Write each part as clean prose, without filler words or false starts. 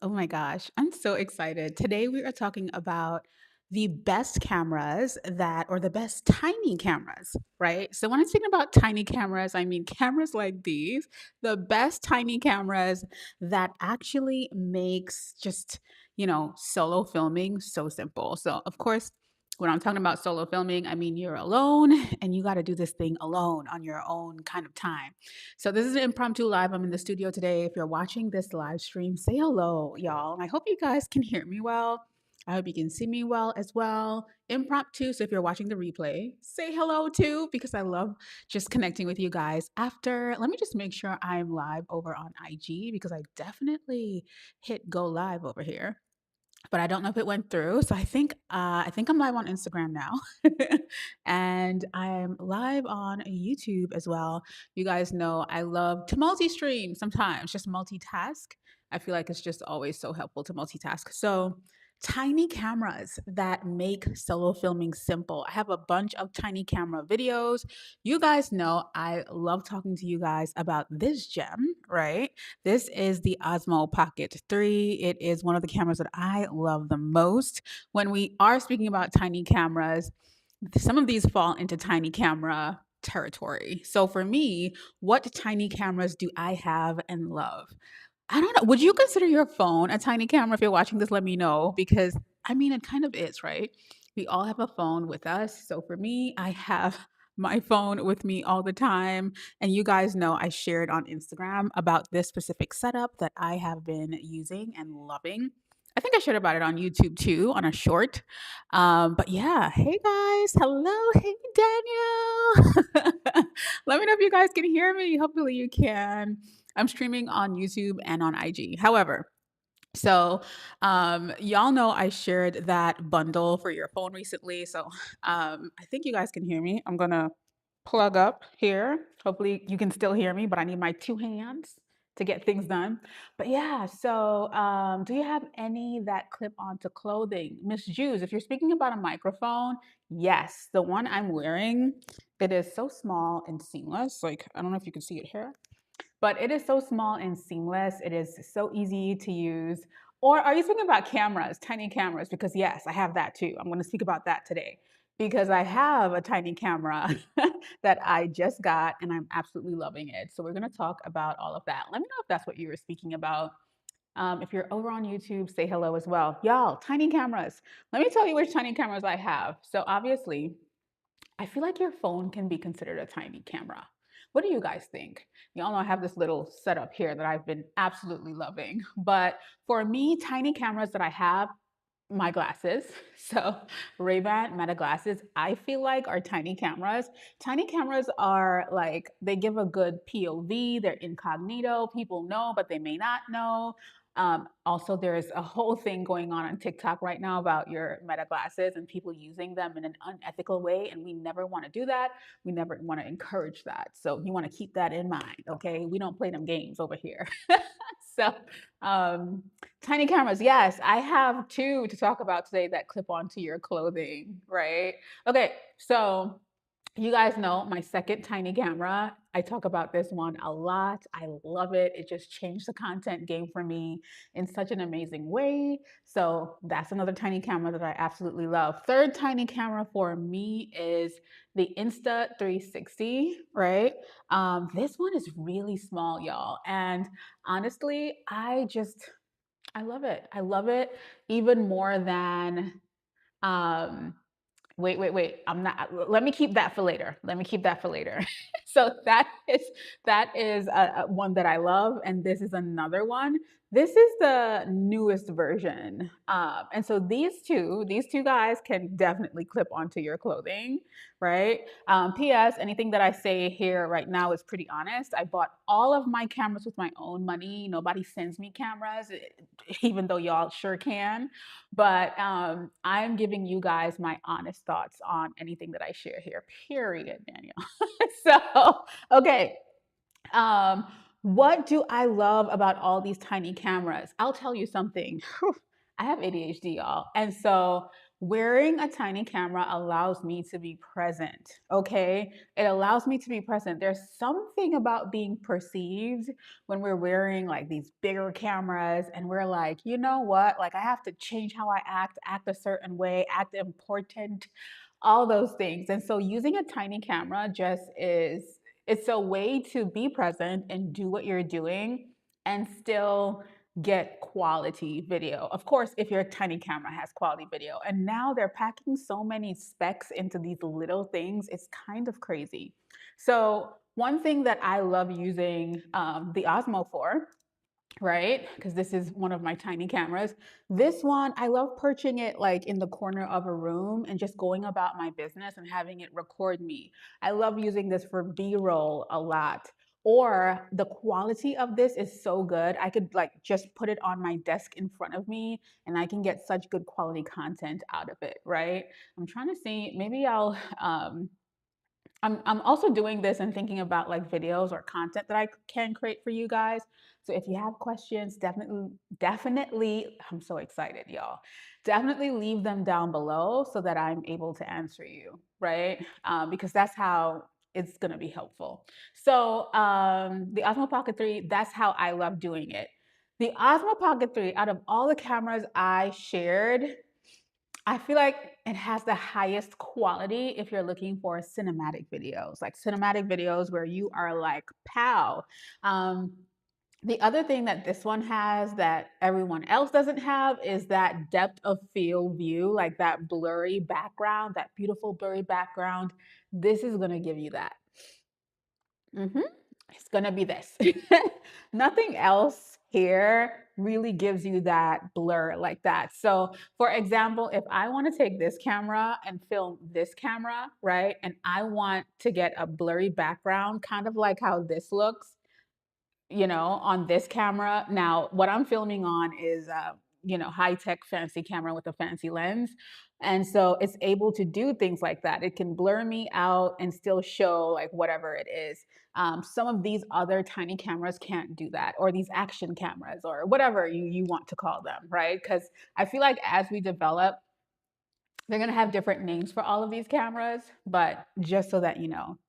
Oh my gosh, I'm so excited. Today we are talking about the best cameras or the best tiny cameras, right? So when I'm speaking about tiny cameras, I mean cameras like these, the best tiny cameras that actually makes solo filming so simple. So of course, when I'm talking about solo filming, I mean you're alone and you got to do this thing alone on your own kind of time. So this is an impromptu live. I'm in the studio today. If you're watching this live stream, say hello, y'all. And I hope you guys can hear me well. I hope you can see me well as well. Impromptu. So if you're watching the replay, say hello too, because I love just connecting with you guys after. Let me just make sure I'm live over on IG because I definitely hit go live over here, but I don't know if it went through. So I think I'm live on Instagram now. And I'm live on YouTube as well. You guys know I love to multi-stream sometimes, just multitask. I feel like it's just always so helpful to multitask. So tiny cameras that make solo filming simple. I have a bunch of tiny camera videos. You guys know I love talking to you guys about this gem, right? This is the Osmo Pocket 3. It is one of the cameras that I love the most. When we are speaking about tiny cameras, some of these fall into tiny camera territory. So for me, what tiny cameras do I have and love? I don't know. Would you consider your phone a tiny camera? If you're watching this, let me know because I mean, it kind of is, right? We all have a phone with us. So for me, I have my phone with me all the time. And you guys know I shared on Instagram about this specific setup that I have been using and loving. I think I shared about it on YouTube too, on a short. But yeah, hey guys, hello, hey Daniel. Let me know if you guys can hear me. Hopefully you can. I'm streaming on YouTube and on IG. However, y'all know I shared that bundle for your phone recently. I think you guys can hear me. I'm gonna plug up here. Hopefully, you can still hear me, but I need my two hands to get things done. But yeah, do you have any that clip onto clothing? Miss Jews, if you're speaking about a microphone, yes, the one I'm wearing, it is so small and seamless. Like, I don't know if you can see it here, but it is so small and seamless. It is so easy to use. Or are you speaking about cameras, tiny cameras? Because yes, I have that too. I'm going to speak about that today because I have a tiny camera that I just got and I'm absolutely loving it. So we're going to talk about all of that. Let me know if that's what you were speaking about. If you're over on YouTube, say hello as well. Y'all, tiny cameras. Let me tell you which tiny cameras I have. So obviously, I feel like your phone can be considered a tiny camera. What do you guys think? Y'all know I have this little setup here that I've been absolutely loving. But for me, tiny cameras that I have, my glasses, so Ray-Ban Meta glasses, I feel like are tiny cameras. Tiny cameras are like, they give a good POV, they're incognito, people know, but they may not know. Also, there's a whole thing going on TikTok right now about your Meta glasses and people using them in an unethical way. And we never want to do that. We never want to encourage that. So you want to keep that in mind, okay? We don't play them games over here. so, um, Tiny cameras. Yes, I have two to talk about today that clip onto your clothing, right? Okay, so you guys know my second tiny camera. I talk about this one a lot. I love it. It just changed the content game for me in such an amazing way. So that's another tiny camera that I absolutely love. Third tiny camera for me is the Insta360, right? This one is really small, y'all. And honestly, I love it. I love it even more than um wait. I'm not let me keep that for later. Let me keep that for later. So that is one that I love and this is another one. This is the newest version. And so these two guys can definitely clip onto your clothing, right? PS, anything that I say here right now is pretty honest. I bought all of my cameras with my own money. Nobody sends me cameras, even though y'all sure can. But I'm giving you guys my honest thoughts on anything that I share here, period, Daniel. So, okay. Um, what do I love about all these tiny cameras? I'll tell you something. I have ADHD, y'all. And so wearing a tiny camera allows me to be present. Okay. It allows me to be present. There's something about being perceived when we're wearing like these bigger cameras and we're like, you know what? Like, I have to change how I act a certain way, act important, all those things. And so using a tiny camera just is, it's a way to be present and do what you're doing and still get quality video. Of course, if your tiny camera has quality video. And now they're packing so many specs into these little things, it's kind of crazy. So one thing that I love using the Osmo for, right? Because this is one of my tiny cameras. This one, I love perching it like in the corner of a room and just going about my business and having it record me. I love using this for B-roll a lot. Or the quality of this is so good. I could like just put it on my desk in front of me and I can get such good quality content out of it, right? I'm trying to see, maybe I'm also doing this and thinking about like videos or content that I can create for you guys. So if you have questions, definitely, I'm so excited, y'all. Definitely leave them down below so that I'm able to answer you, right? Because that's how it's gonna be helpful. So the Osmo Pocket 3, that's how I love doing it. The Osmo Pocket 3, out of all the cameras I shared, I feel like it has the highest quality if you're looking for cinematic videos, like cinematic videos where you are like, pow. Um, the other thing that this one has that everyone else doesn't have is that depth of field view, like that blurry background, that beautiful blurry background. This is going to give you that. Mhm. It's gonna be this. Nothing else here really gives you that blur like that. So, for example, if I want to take this camera and film this camera, right? And I want to get a blurry background, kind of like how this looks, on this camera. Now, what I'm filming on is high-tech fancy camera with a fancy lens. And so it's able to do things like that. It can blur me out and still show like whatever it is. Some of these other tiny cameras can't do that, or these action cameras, or whatever you want to call them, right? Because I feel like as we develop, they're gonna have different names for all of these cameras, but just so that you know.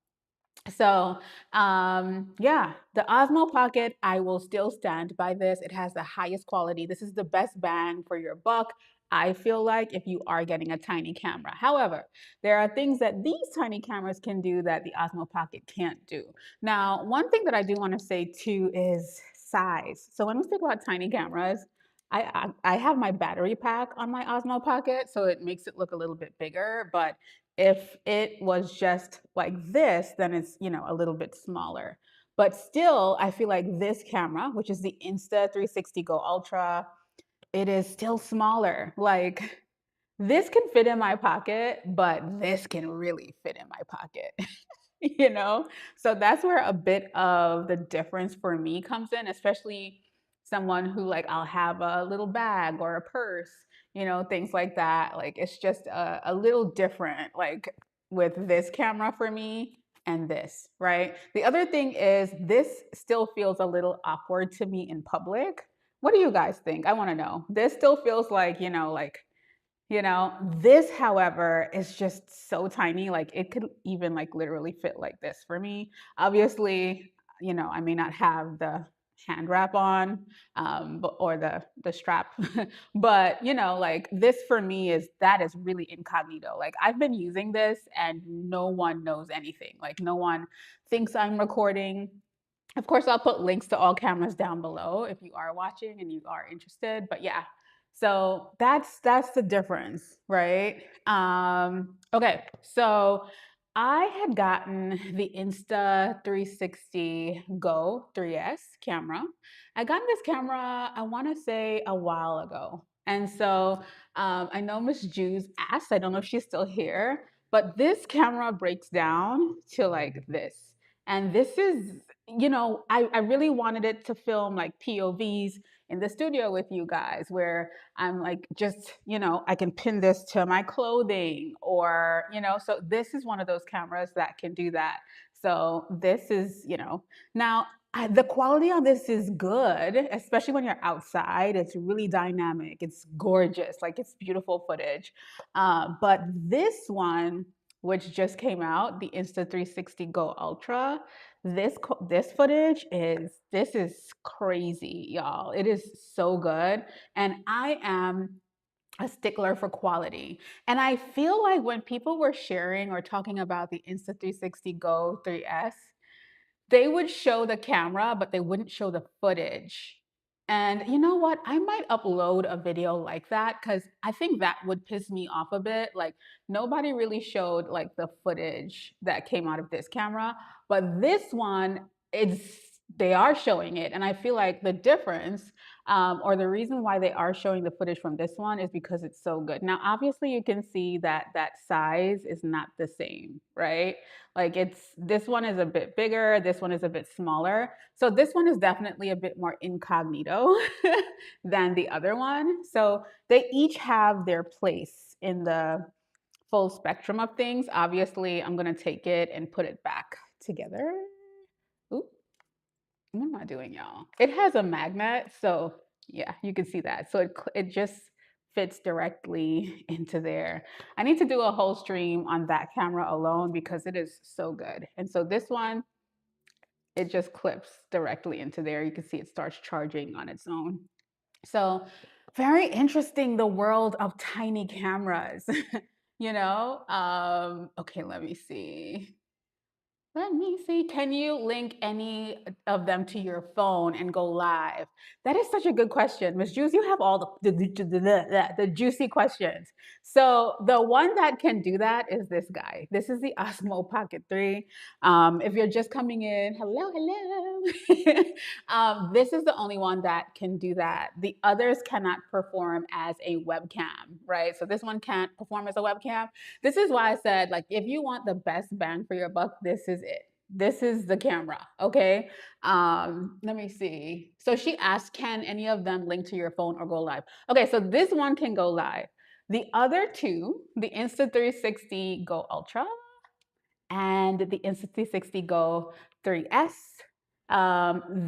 So, yeah, the Osmo Pocket, I will still stand by this. It has the highest quality. This is the best bang for your buck. I feel like if you are getting a tiny camera. However, there are things that these tiny cameras can do that the Osmo Pocket can't do. Now, one thing that I do want to say too is size. So when we think about tiny cameras, I have my battery pack on my Osmo Pocket, so it makes it look a little bit bigger, but if it was just like this, then it's, a little bit smaller. But still, I feel like this camera, which is the Insta360 GO Ultra, it is still smaller. Like this can fit in my pocket, but this can really fit in my pocket. you know? So that's where a bit of the difference for me comes in, especially someone who like I'll have a little bag or a purse, things like that. Like it's just a little different, like with this camera for me and this, right? The other thing is this still feels a little awkward to me in public. What do you guys think? I want to know. This still feels like, this, however, is just so tiny. Like it could even like literally fit like this for me. Obviously, I may not have the hand wrap on, or the strap, but like this for me is really incognito. Like I've been using this and no one knows anything. Like no one thinks I'm recording. Of course, I'll put links to all cameras down below if you are watching and you are interested. But yeah, so that's the difference, right? Okay, so I had gotten the Insta360 Go 3S camera. I got this camera, I want to say a while ago. And so I know Miss Jews asked, I don't know if she's still here, but this camera breaks down to like this. And this is, I really wanted it to film like POVs in the studio with you guys where I'm like, just, I can pin this to my clothing or, so this is one of those cameras that can do that. So this is, now The quality on this is good, especially when you're outside. It's really dynamic. It's gorgeous. Like it's beautiful footage. But this one, which just came out, the Insta360 GO Ultra, this footage is crazy, y'all. It is so good, and I am a stickler for quality. And I feel like when people were sharing or talking about the Insta360 GO 3S, they would show the camera, but they wouldn't show the footage. And you know what? I might upload a video like that because I think that would piss me off a bit. Like nobody really showed like the footage that came out of this camera, but this one, it's they are showing it, and I feel like the difference, or the reason why they are showing the footage from this one is because it's so good. Now, obviously, you can see that that size is not the same, right? Like it's this one is a bit bigger, this one is a bit smaller. So this one is definitely a bit more incognito than the other one. So they each have their place in the full spectrum of things. Obviously, I'm gonna take it and put it back together. Ooh, what am I doing, y'all? It has a magnet, so yeah, you can see that. So it just fits directly into there. I need to do a whole stream on that camera alone because it is so good. And so this one, it just clips directly into there. You can see it starts charging on its own. So very interesting, the world of tiny cameras, you know? Okay, let me see. Let me see. Can you link any of them to your phone and go live? That is such a good question. Miss Juice, you have all the juicy questions. So the one that can do that is this guy. This is the Osmo Pocket 3. If you're just coming in, hello, hello. This is the only one that can do that. The others cannot perform as a webcam, right? So this one can't perform as a webcam. This is why I said, like, if you want the best bang for your buck, this is it. This is the camera, okay? Let me see. So she asked, can any of them link to your phone or go live? Okay, so this one can go live. The other two, the Insta360 Go Ultra and the Insta360 Go 3S,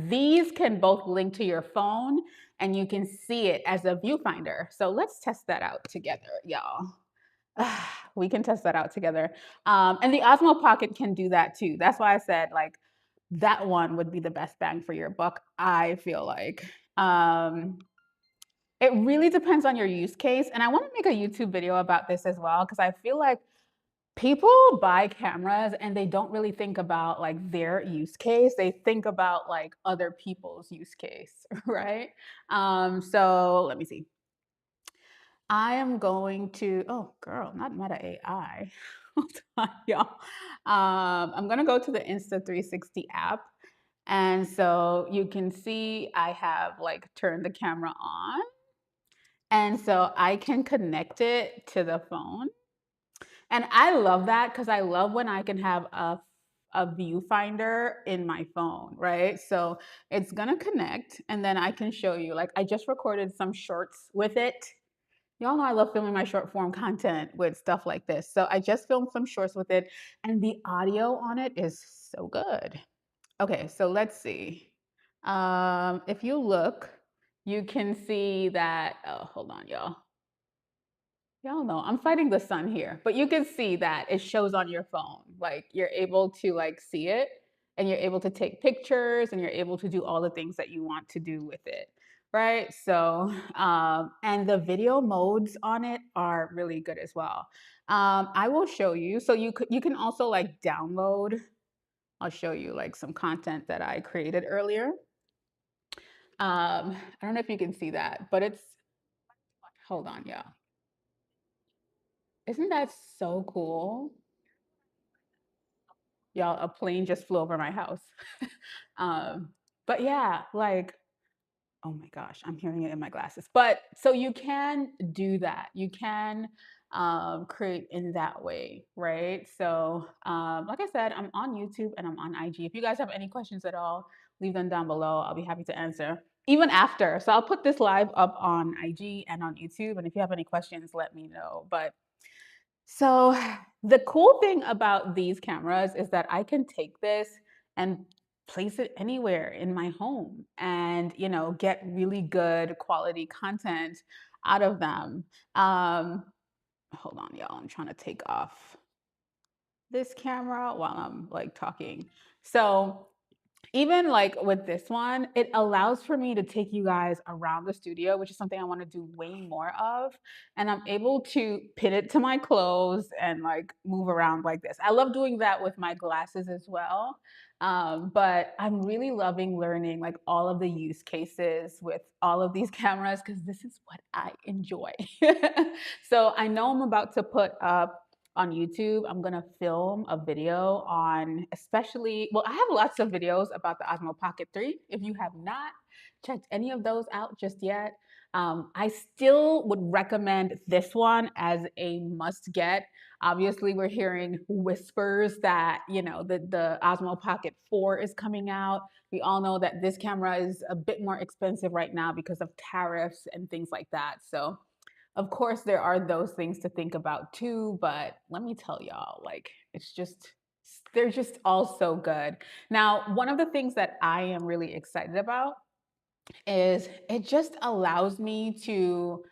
these can both link to your phone and you can see it as a viewfinder. So let's test that out together, y'all. We can test that out together. And the Osmo Pocket can do that too. That's why I said like that one would be the best bang for your buck, I feel like. It really depends on your use case. And I want to make a YouTube video about this as well, because I feel like people buy cameras and they don't really think about like their use case. They think about like other people's use case, right? So let me see. I am going to, oh girl, not Meta AI. Hold on, y'all. I'm gonna go to the Insta360 app. And so you can see I have like turned the camera on. And so I can connect it to the phone. And I love that because I love when I can have a viewfinder in my phone, right? So it's gonna connect and then I can show you, like I just recorded some shorts with it. Y'all know I love filming my short form content with stuff like this. So I just filmed some shorts with it and the audio on it is so good. Okay, so let's see. If you look, you can see that, oh, hold on, y'all. Y'all know I'm fighting the sun here, but you can see that it shows on your phone. Like you're able to like see it and you're able to take pictures and you're able to do all the things that you want to do with it. Right. So, and the video modes on it are really good as well. I will show you. So you can also like download. I'll show you like some content that I created earlier. I don't know if you can see that, but it's, hold on, yeah. Isn't that so cool? Y'all, a plane just flew over my house. um, but yeah, like, oh my gosh, I'm hearing it in my glasses. But so you can do that. You can create in that way, right? So, like I said, I'm on YouTube and I'm on IG. If you guys have any questions at all, leave them down below. I'll be happy to answer even after. So I'll put this live up on IG and on YouTube. And if you have any questions, let me know. But so the cool thing about these cameras is that I can take this and place it anywhere in my home and, get really good quality content out of them. Um, Hold on, y'all. I'm trying to take off this camera while I'm like talking. So even like with this one, it allows for me to take you guys around the studio, which is something I want to do way more of. And I'm able to pin it to my clothes and like move around like this. I love doing that with my glasses as well. But I'm really loving learning like all of the use cases with all of these cameras because this is what I enjoy. So I know I'm about to put up on YouTube. I'm gonna film a video on especially, well, I have lots of videos about the Osmo Pocket 3. If you have not checked any of those out just yet, I still would recommend this one as a must get. Obviously, we're hearing whispers that, the Osmo Pocket 4 is coming out. We all know that this camera is a bit more expensive right now because of tariffs and things like that. So of course, there are those things to think about too, but let me tell y'all, like, they're just all so good. Now, one of the things that I am really excited about is it just allows me to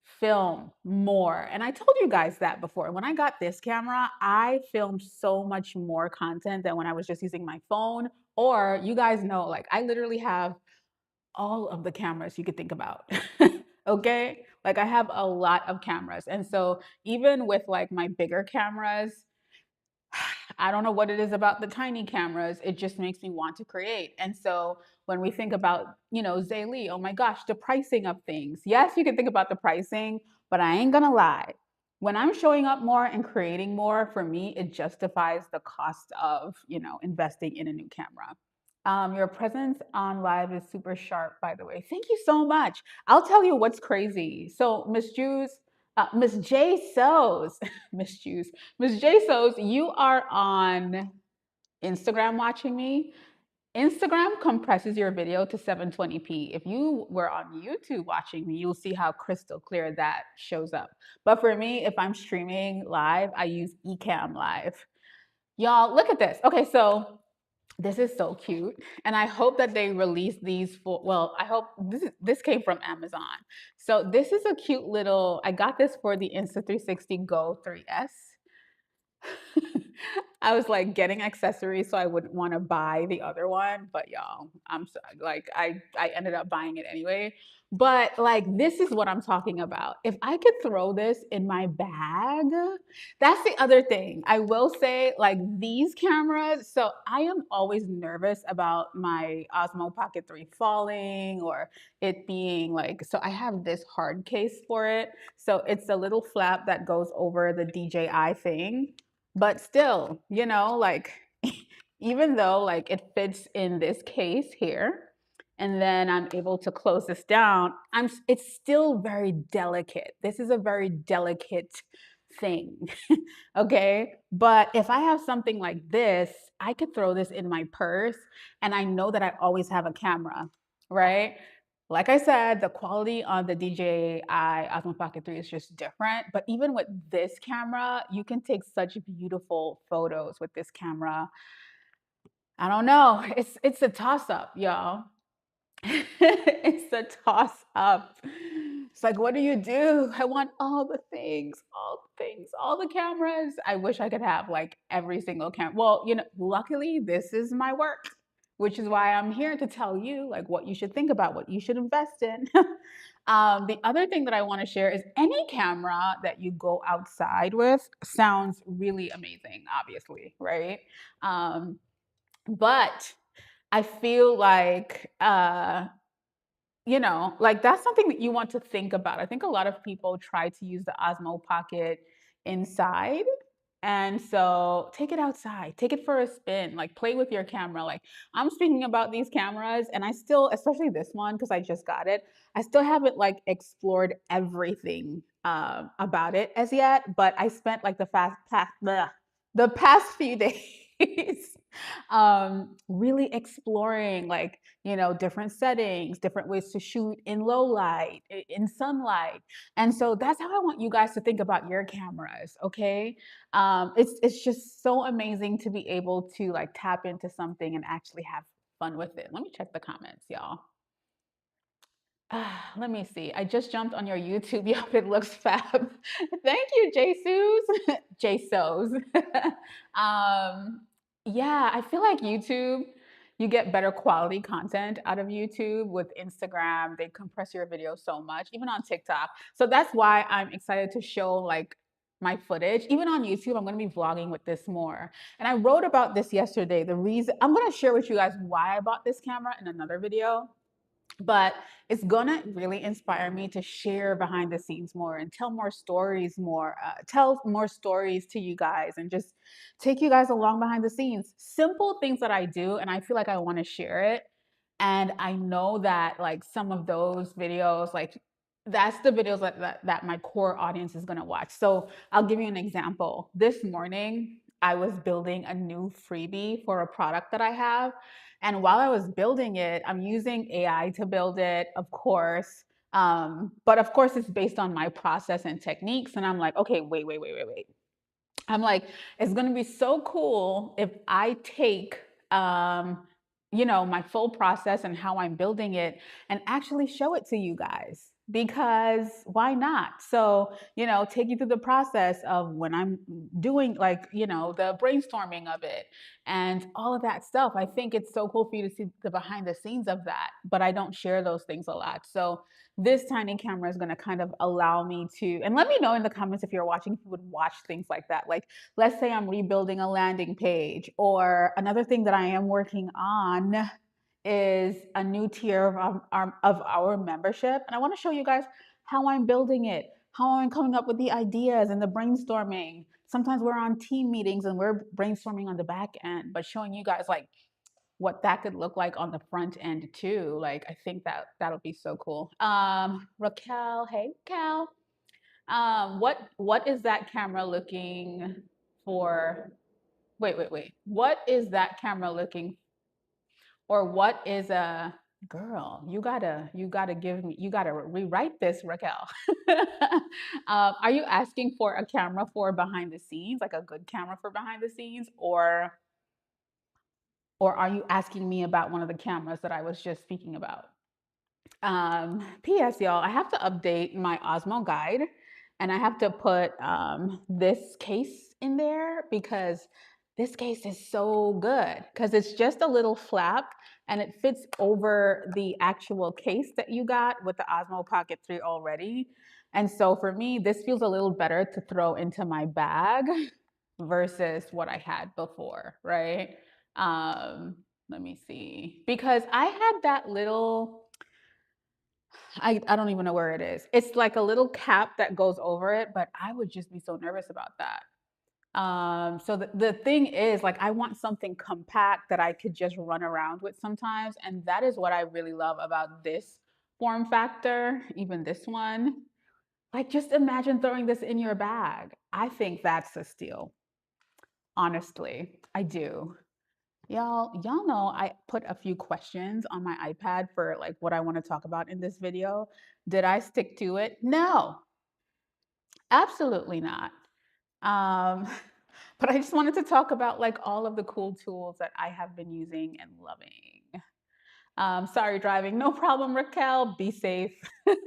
film more. And I told you guys that before. When I got this camera, I filmed so much more content than when I was just using my phone. Or you guys know, like, I literally have all of the cameras you could think about. Okay? Like I have a lot of cameras. And so even with like my bigger cameras, I don't know what it is about the tiny cameras. It just makes me want to create. And so when we think about, Zaylee, oh my gosh, the pricing of things. Yes, you can think about the pricing, but I ain't gonna lie. When I'm showing up more and creating more, for me, it justifies the cost of, investing in a new camera. Your presence on live is super sharp, by the way. Thank you so much. I'll tell you what's crazy. So, Miss J Sows, Miss Jews, Miss J Sows, you are on Instagram watching me. Instagram compresses your video to 720p. If you were on YouTube watching me, you'll see how crystal clear that shows up. But for me, if I'm streaming live, I use Ecamm Live. Y'all, look at this. Okay, so this is so cute. And I hope that they release these for, well, I hope this came from Amazon. So this is a cute little, I got this for the Insta360 GO 3S. I was like getting accessories so I wouldn't want to buy the other one, but y'all, I'm so, like I ended up buying it anyway. But like this is what I'm talking about. If I could throw this in my bag, that's the other thing. I will say like these cameras, so I am always nervous about my Osmo Pocket 3 falling or it being like, so I have this hard case for it. So it's a little flap that goes over the DJI thing. But still, like even though like it fits in this case here, and then I'm able to close this down, it's still very delicate. This is a very delicate thing. Okay? But if I have something like this, I could throw this in my purse and I know that I always have a camera, right? Like I said, the quality on the DJI Osmo Pocket 3 is just different. But even with this camera, you can take such beautiful photos with this camera. I don't know. It's a toss up, y'all. It's a toss up. It's like, what do you do? I want all the things, all the things, all the cameras. I wish I could have like every single camera. Well, luckily this is my work, which is why I'm here to tell you like what you should think about, what you should invest in. The other thing that I want to share is any camera that you go outside with sounds really amazing, obviously, right? But I feel like like that's something that you want to think about. I think a lot of people try to use the Osmo Pocket inside. And so take it outside, take it for a spin, like play with your camera. Like I'm speaking about these cameras and I still, especially this one, because I just got it, I still haven't like explored everything about it as yet, but I spent like the past few days Really exploring like, different settings, different ways to shoot in low light, in sunlight. And so that's how I want you guys to think about your cameras, okay? It's just so amazing to be able to like tap into something and actually have fun with it. Let me check the comments, y'all. Let me see. I just jumped on your YouTube. Yup, it looks fab. Thank you, Jesus. JSOs. um, yeah, I feel like YouTube, you get better quality content out of YouTube. With Instagram, they compress your video so much, even on TikTok. So that's why I'm excited to show like my footage. Even on YouTube, I'm going to be vlogging with this more. And I wrote about this yesterday. The reason I'm going to share with you guys why I bought this camera in another video, but it's gonna really inspire me to share behind the scenes more and tell more stories more, tell more stories to you guys and just take you guys along behind the scenes, simple things that I do and I feel like I want to share it. And I know that like some of those videos, like that's the videos that my core audience is going to watch. So I'll give you an example. This morning I was building a new freebie for a product that I have, and while I was building it, I'm using AI to build it, of course. But of course, it's based on my process and techniques. And I'm like, okay, wait. I'm like, it's going to be so cool if I take, my full process and how I'm building it and actually show it to you guys. Because why not? So, take you through the process of when I'm doing like, the brainstorming of it and all of that stuff. I think it's so cool for you to see the behind the scenes of that, but I don't share those things a lot. So, this tiny camera is going to kind of allow me to, and let me know in the comments if you're watching, if you would watch things like that. Like, let's say I'm rebuilding a landing page, or another thing that I am working on is a new tier of our membership. And I want to show you guys how I'm building it, how I'm coming up with the ideas and the brainstorming. Sometimes we're on team meetings and we're brainstorming on the back end, but showing you guys like what that could look like on the front end too. Like, I think that'll be so cool. Raquel, hey Cal. What is that camera looking for? Wait. What is that camera looking, or what is a girl? You gotta rewrite this, Raquel. Are you asking for a camera for behind the scenes, like a good camera for behind the scenes, or are you asking me about one of the cameras that I was just speaking about? PS, y'all, I have to update my Osmo guide and I have to put this case in there because this case is so good because it's just a little flap and it fits over the actual case that you got with the Osmo Pocket 3 already. And so for me, this feels a little better to throw into my bag versus what I had before, right? Let me see. Because I had that little, I don't even know where it is. It's like a little cap that goes over it, but I would just be so nervous about that. So the thing is, like, I want something compact that I could just run around with sometimes. And that is what I really love about this form factor, even this one. Like, just imagine throwing this in your bag. I think that's a steal. Honestly, I do. Y'all know I put a few questions on my iPad for like what I want to talk about in this video. Did I stick to it? No, absolutely not. Um, but I just wanted to talk about like all of the cool tools that I have been using and loving. Sorry, driving. No problem, Raquel. Be safe. Okay,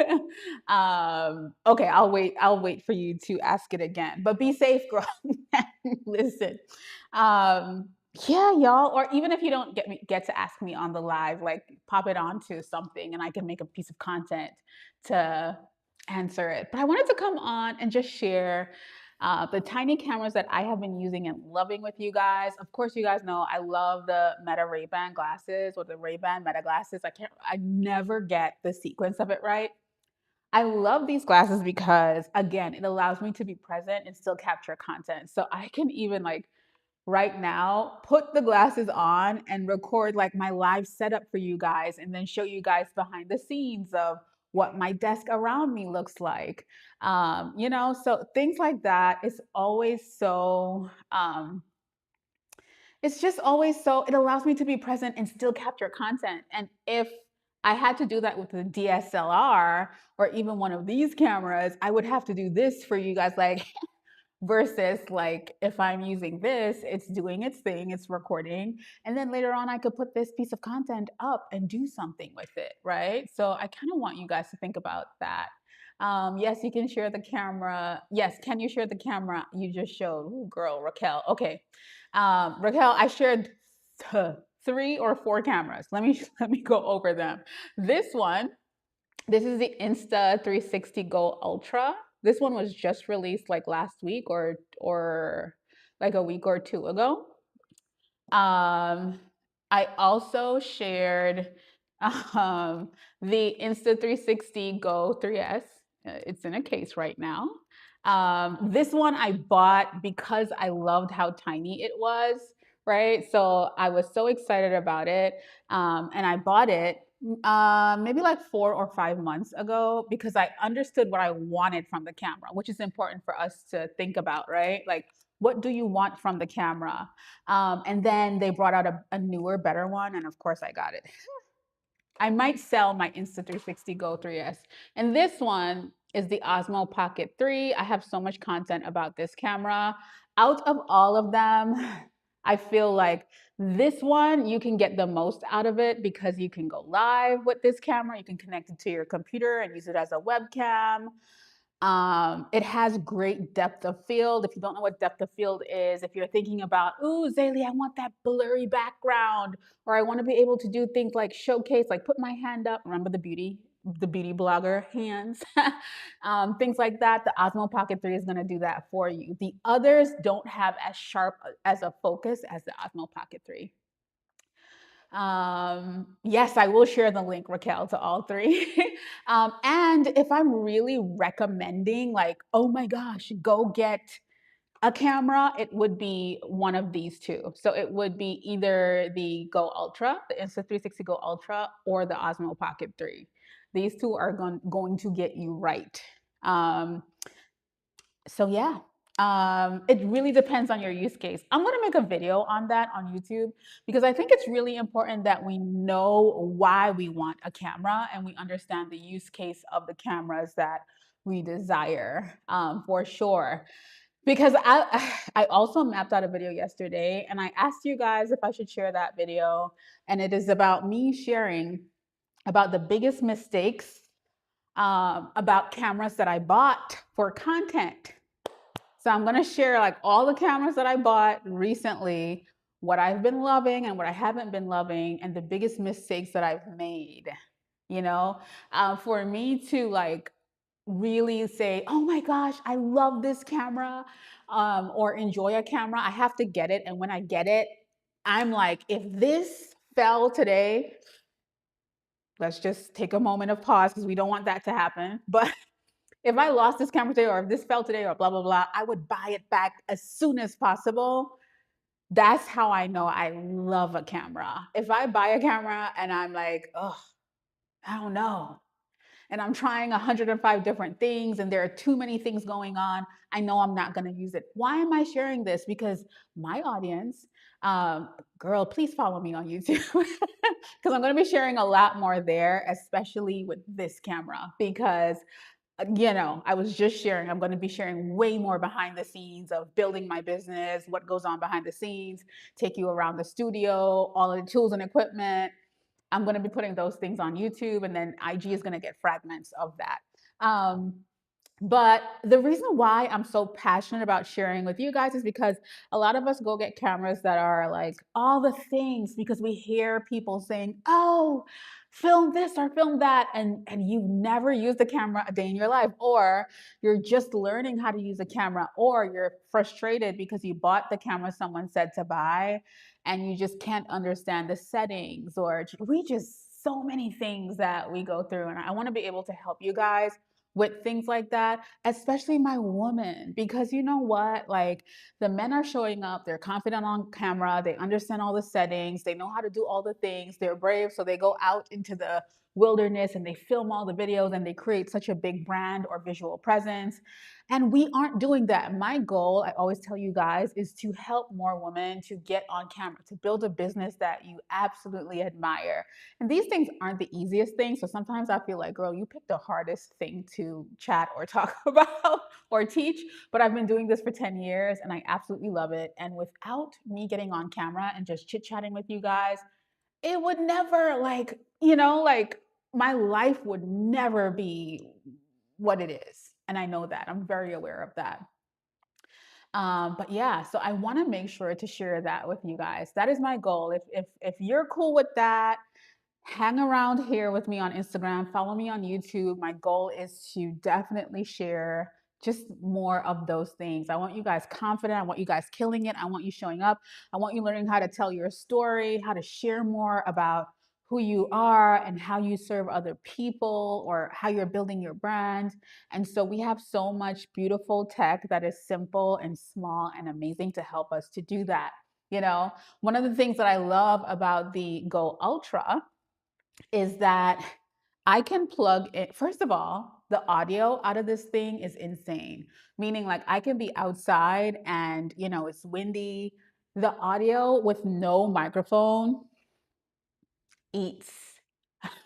I'll wait. I'll wait for you to ask it again. But be safe, girl. Listen. Um, yeah, y'all. Or even if you don't get to ask me on the live, like pop it onto something, and I can make a piece of content to answer it. But I wanted to come on and just share the tiny cameras that I have been using and loving with you guys. Of course, you guys know I love the Meta Ray-Ban glasses or the Ray-Ban Meta glasses. I never get the sequence of it right. I love these glasses because, again, it allows me to be present and still capture content. So I can even like right now put the glasses on and record like my live setup for you guys and then show you guys behind the scenes of what my desk around me looks like. So things like that is always so It's just always so it allows me to be present and still capture content. And if I had to do that with a DSLR or even one of these cameras, I would have to do this for you guys, like versus like if I'm using this, it's doing its thing, it's recording, and then later on I could put this piece of content up and do something with it, right? So I kind of want you guys to think about that. Yes, you can share the camera. Yes, can you share the camera you just showed? Ooh, girl, Raquel. Okay, Raquel, I shared 3 or 4 cameras. Let me go over them. This one, this is the Insta360 GO Ultra. This one was just released like last week or like a week or two ago. Um, I also shared the Insta360 GO 3S. It's in a case right now. This one I bought because I loved how tiny it was, right? So I was so excited about it. And I bought it maybe like 4 or 5 months ago because I understood what I wanted from the camera, which is important for us to think about, right? Like, what do you want from the camera? And then they brought out a newer, better one. And of course, I got it. I might sell my Insta360 GO 3S. And this one is the Osmo Pocket 3. I have so much content about this camera. Out of all of them, I feel like this one, you can get the most out of it because you can go live with this camera. You can connect it to your computer and use it as a webcam. It has great depth of field. If you don't know what depth of field is, if you're thinking about, ooh, Zaylee, I want that blurry background, or I want to be able to do things like showcase, like put my hand up. Remember the beauty blogger hands, things like that. The Osmo Pocket 3 is going to do that for you. The others don't have as sharp as a focus as the Osmo Pocket 3. Yes, I will share the link, Raquel, to all 3. And if I'm really recommending, like, oh my gosh, go get a camera, it would be one of these 2. So it would be either the Go Ultra, the Insta360 Go Ultra, or the Osmo Pocket 3. These 2 are going to get you right. So yeah, it really depends on your use case. I'm going to make a video on that on YouTube because I think it's really important that we know why we want a camera and we understand the use case of the cameras that we desire, for sure. Because I also mapped out a video yesterday and I asked you guys if I should share that video, and it is about me sharing about the biggest mistakes about cameras that I bought for content. So I'm gonna share like all the cameras that I bought recently, what I've been loving and what I haven't been loving, and the biggest mistakes that I've made. You know, for me to like really say, oh my gosh, I love this camera, or enjoy a camera, I have to get it. And when I get it, I'm like, if this fell today, let's just take a moment of pause because we don't want that to happen. But if I lost this camera today or if this fell today or blah, blah, blah, I would buy it back as soon as possible. That's how I know I love a camera. If I buy a camera and I'm like, oh, I don't know, and I'm trying 105 different things and there are too many things going on, I know I'm not going to use it. Why am I sharing this? Because my audience, girl, please follow me on YouTube because I'm going to be sharing a lot more there, especially with this camera because I was just sharing, I'm going to be sharing way more behind the scenes of building my business, what goes on behind the scenes, take you around the studio, all of the tools and equipment. I'm going to be putting those things on YouTube, and then IG is going to get fragments of that. But the reason why I'm so passionate about sharing with you guys is because a lot of us go get cameras that are like all the things because we hear people saying, oh, film this or film that, and you've never used a camera a day in your life, or you're just learning how to use a camera, or you're frustrated because you bought the camera someone said to buy and you just can't understand the settings, or we just so many things that we go through. And I want to be able to help you guys with things like that, especially my woman, because you know what? Like the men are showing up, they're confident on camera, they understand all the settings, they know how to do all the things, they're brave, so they go out into the wilderness and they film all the videos and they create such a big brand or visual presence. And we aren't doing that. My goal, I always tell you guys, is to help more women to get on camera, to build a business that you absolutely admire. And these things aren't the easiest things. So sometimes I feel like, girl, you picked the hardest thing to chat or talk about or teach. But I've been doing this for 10 years and I absolutely love it. And without me getting on camera and just chit chatting with you guys, it would never, like, like my life would never be what it is. And I know that. I'm very aware of that. But yeah, so I want to make sure to share that with you guys. That is my goal. If you're cool with that, hang around here with me on Instagram, follow me on YouTube. My goal is to definitely share just more of those things. I want you guys confident. I want you guys killing it. I want you showing up. I want you learning how to tell your story, how to share more about who you are and how you serve other people or how you're building your brand. And so we have so much beautiful tech that is simple and small and amazing to help us to do that. One of the things that I love about the Go Ultra is that I can plug it. First of all, the audio out of this thing is insane. Meaning, like, I can be outside and, it's windy. The audio with no microphone eats.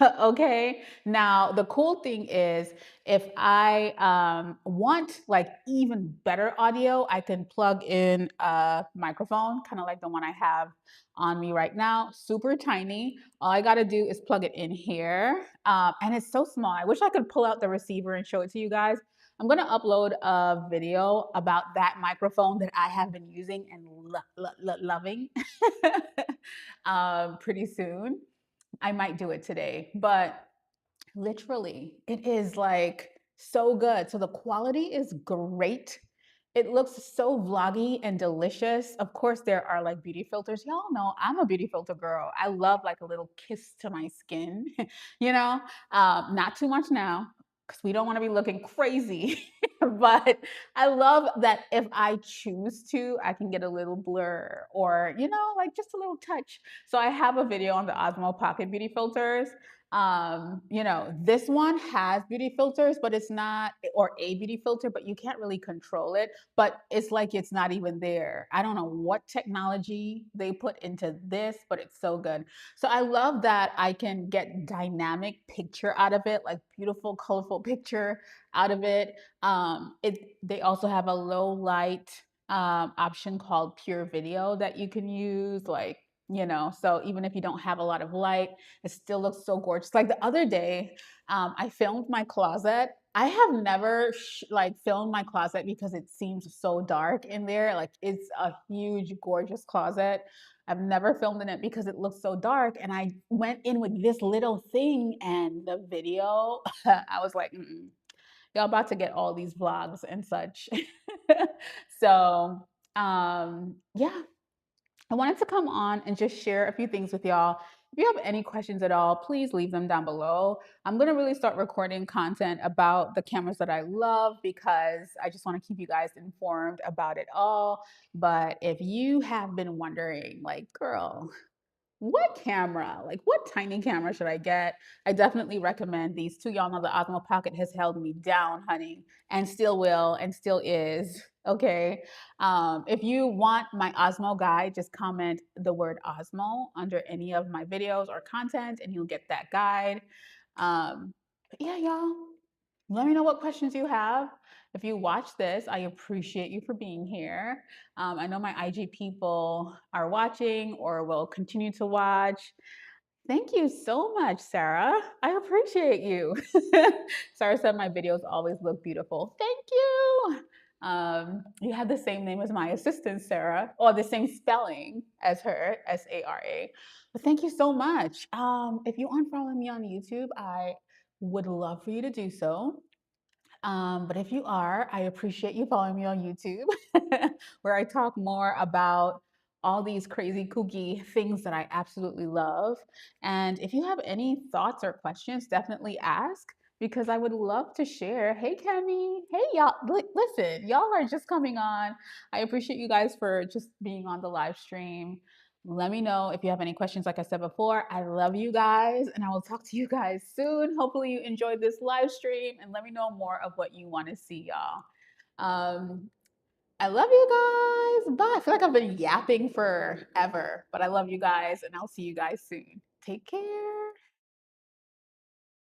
Okay. Now, the cool thing is if I want like even better audio, I can plug in a microphone, kind of like the one I have on me right now, super tiny. All I got to do is plug it in here. And it's so small. I wish I could pull out the receiver and show it to you guys. I'm going to upload a video about that microphone that I have been using and loving pretty soon. I might do it today, but literally, it is like so good. So the quality is great. It looks so vloggy and delicious. Of course, there are like beauty filters. Y'all know I'm a beauty filter girl. I love like a little kiss to my skin, not too much now because we don't want to be looking crazy. But I love that if I choose to, I can get a little blur or, like just a little touch. So I have a video on the Osmo Pocket beauty filters. This one has beauty filters, but it's not, or a beauty filter, but you can't really control it. But it's like it's not even there. I don't know what technology they put into this, but it's so good. So I love that I can get dynamic picture out of it, like beautiful, colorful picture out of it. They also have a low light option called pure video that you can use, like, so even if you don't have a lot of light, it still looks so gorgeous. Like the other day, I filmed my closet. I have never like filmed my closet because it seems so dark in there. Like it's a huge, gorgeous closet. I've never filmed in it because it looks so dark. And I went in with this little thing and the video, I was like, y'all about to get all these vlogs and such. So, yeah, I wanted to come on and just share a few things with y'all. If you have any questions at all, please leave them down below. I'm going to really start recording content about the cameras that I love because I just want to keep you guys informed about it all. But if you have been wondering, like, girl, what camera, like what tiny camera should I get? I definitely recommend these two. Y'all know the Osmo Pocket has held me down, honey, and still will and still is. Okay. If you want my Osmo guide, just comment the word Osmo under any of my videos or content and you'll get that guide. But yeah, y'all, let me know what questions you have. If you watch this, I appreciate you for being here. I know my IG people are watching or will continue to watch. Thank you so much, Sarah. I appreciate you. Sarah said my videos always look beautiful. Thank you. You have the same name as my assistant, Sarah, or the same spelling as her, Sara. But thank you so much. If you aren't following me on YouTube, I would love for you to do so. But if you are, I appreciate you following me on YouTube, where I talk more about all these crazy, kooky things that I absolutely love. And if you have any thoughts or questions, definitely ask because I would love to share. Hey, Kemi. Hey, y'all. Listen, y'all are just coming on. I appreciate you guys for just being on the live stream. Let me know if you have any questions. Like I said before, I love you guys and I will talk to you guys soon. Hopefully you enjoyed this live stream and let me know more of what you want to see, y'all. Um, I love you guys. Bye. I feel like I've been yapping forever, but I love you guys and I'll see you guys soon. Take care.